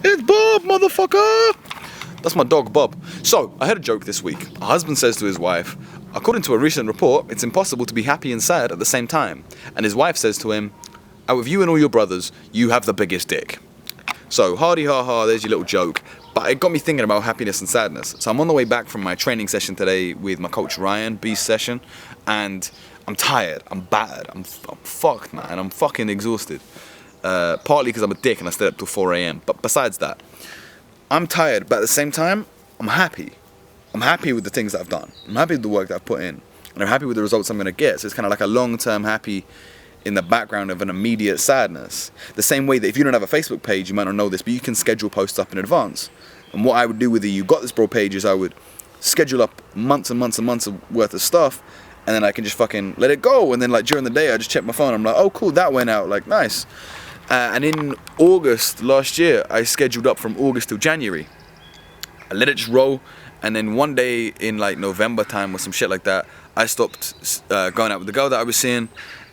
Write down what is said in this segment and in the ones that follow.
It's Bob, motherfucker! That's my dog, Bob. So, I heard a joke this week. A husband says to his wife, according to a recent report, it's impossible to be happy and sad at the same time. And his wife says to him, out of you and all your brothers, you have the biggest dick. So, hardy ha ha, there's your little joke. But it got me thinking about happiness and sadness. So I'm on the way back from my training session today with my coach Ryan, Beast session, and I'm tired, I'm battered, I'm fucked, man, I'm fucking exhausted. Partly because I'm a dick and I stayed up till 4 a.m. But besides that, I'm tired, but at the same time, I'm happy. I'm happy with the things that I've done. I'm happy with the work that I've put in. And I'm happy with the results I'm going to get. So it's kind of like a long-term happy in the background of an immediate sadness. The same way that if you don't have a Facebook page, you might not know this, but you can schedule posts up in advance. And what I would do with the You Got This Bro page is I would schedule up months and months and months of worth of stuff, and then I can just fucking let it go. And then like during the day, I just check my phone. I'm like, oh cool, that went out, like nice. And in August last year, I scheduled up from August till January. I let it just roll, and then one day in like November time or some shit like that, I stopped going out with the girl that I was seeing,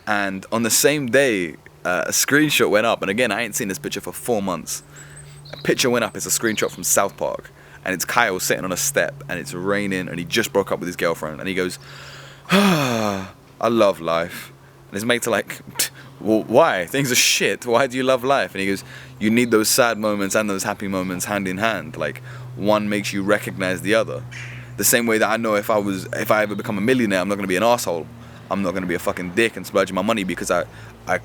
and on the same day, a screenshot went up, and again, I ain't seen this picture for 4 months. A picture went up, it's a screenshot from South Park, and it's Kyle sitting on a step, and it's raining, and he just broke up with his girlfriend, and he goes, I love life. And his mates are like, well, why? Things are shit. Why do you love life? And he goes, you need those sad moments and those happy moments hand in hand. Like, one makes you recognize the other. The same way that I know if I ever become a millionaire, I'm not going to be an asshole. I'm not going to be a fucking dick and splurge my money because I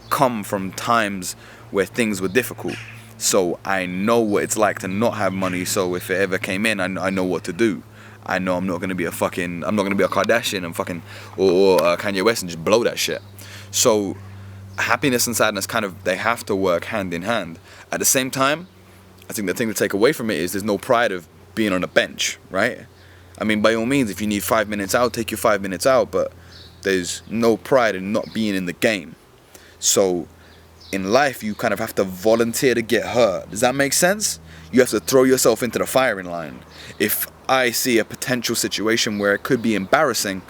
come from times where things were difficult. So I know what it's like to not have money. So if it ever came in, I know what to do. I know I'm not going to be a Kardashian and fucking, or Kanye West and just blow that shit. So happiness and sadness they have to work hand in hand. At the same time, I think the thing to take away from it is there's no pride of being on a bench, right? I mean, by all means, if you need 5 minutes out, take your 5 minutes out, but there's no pride in not being in the game. So in life, you kind of have to volunteer to get hurt. Does that make sense? You have to throw yourself into the firing line. If I see a potential situation where it could be embarrassing,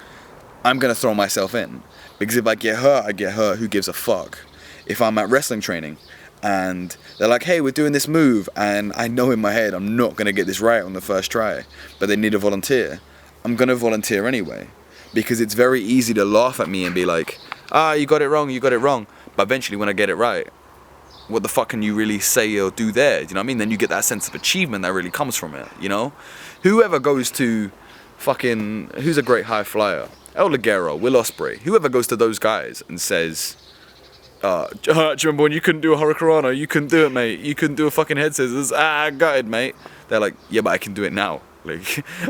I'm going to throw myself in. Because if I get hurt, I get hurt. Who gives a fuck? If I'm at wrestling training and they're like, hey, we're doing this move, and I know in my head I'm not going to get this right on the first try, but they need a volunteer, I'm going to volunteer anyway. Because it's very easy to laugh at me and be like, you got it wrong. But eventually when I get it right, what the fuck can you really say or do there? Do you know what I mean? Then you get that sense of achievement that really comes from it, you know? Whoever goes to fucking, who's a great high flyer? El Ligero, Will Ospreay, whoever goes to those guys and says, do you remember when you couldn't do a Hurricanrana? You couldn't do it, mate. You couldn't do a fucking head scissors. I got it, mate. They're like, yeah, but I can do it now. Like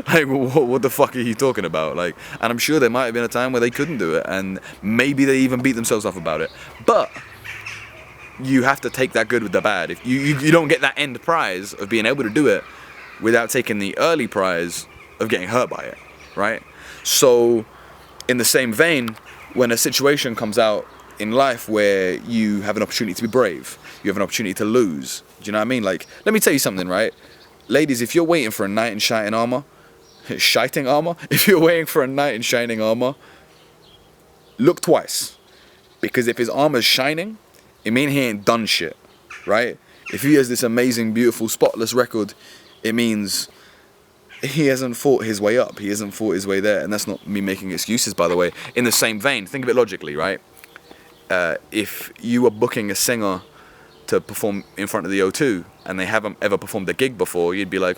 what the fuck are you talking about? Like, and I'm sure there might have been a time where they couldn't do it, and maybe they even beat themselves up about it. But you have to take that good with the bad. If you don't get that end prize of being able to do it without taking the early prize of getting hurt by it, right? So in the same vein, when a situation comes out in life where you have an opportunity to be brave, you have an opportunity to lose, do you know what I mean? Like, let me tell you something, right? Ladies, if you're waiting for a knight in shining armor, if you're waiting for a knight in shining armor, look twice. Because if his armor's shining, it means he ain't done shit, right? If he has this amazing, beautiful, spotless record, it means he hasn't fought his way up. He hasn't fought his way there. And that's not me making excuses, by the way. In the same vein, think of it logically, right? If you were booking a singer to perform in front of the O2 and they haven't ever performed a gig before, you'd be like,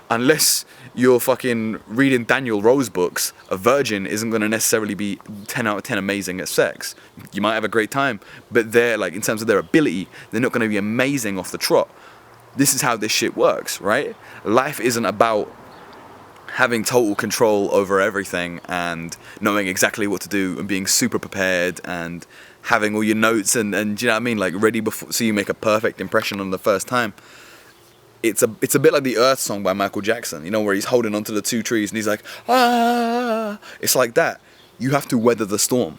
unless you're fucking reading Daniel Rose books, a virgin isn't going to necessarily be 10 out of 10 amazing at sex. You might have a great time, but they're like, in terms of their ability, they're not going to be amazing off the trot. This is how this shit works, right? Life isn't about having total control over everything and knowing exactly what to do and being super prepared and having all your notes and do you know what I mean, like ready before, so you make a perfect impression on the first time. It's a bit like the Earth song by Michael Jackson, you know, where he's holding onto the 2 trees and he's like, it's like that. You have to weather the storm.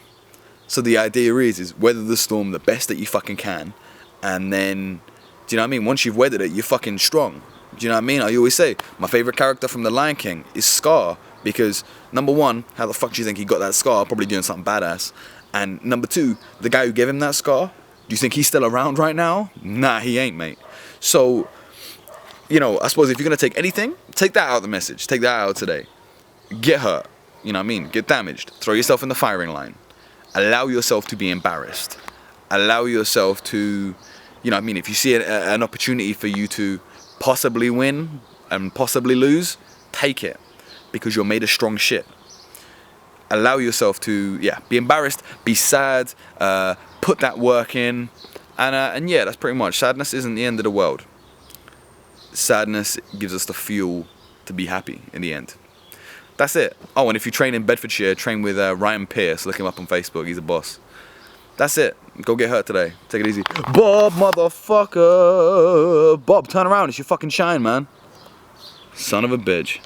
So the idea is weather the storm the best that you fucking can, and then, do you know what I mean, once you've weathered it, you're fucking strong. Do you know what I mean? I always say my favorite character from The Lion King is Scar, because number one, how the fuck do you think he got that scar? Probably doing something badass. And number two, the guy who gave him that scar Do you think he's still around right now? Nah, he ain't, mate. So, you know, I suppose if you're going to take anything, take that out of the message. Take that out today. Get hurt. You know what I mean? Get damaged. Throw yourself in the firing line. Allow yourself to be embarrassed. Allow yourself to, you know what I mean? If you see an opportunity for you to possibly win and possibly lose, take it. Because you're made of strong shit. Allow yourself to, be embarrassed, be sad, put that work in. And yeah, that's pretty much. Sadness isn't the end of the world. Sadness gives us the fuel to be happy in the end. That's it. Oh, and if you train in Bedfordshire, train with Ryan Pierce. Look him up on Facebook. He's a boss. That's it. Go get hurt today. Take it easy. Bob, motherfucker. Bob, turn around. It's your fucking shine, man. Son of a bitch.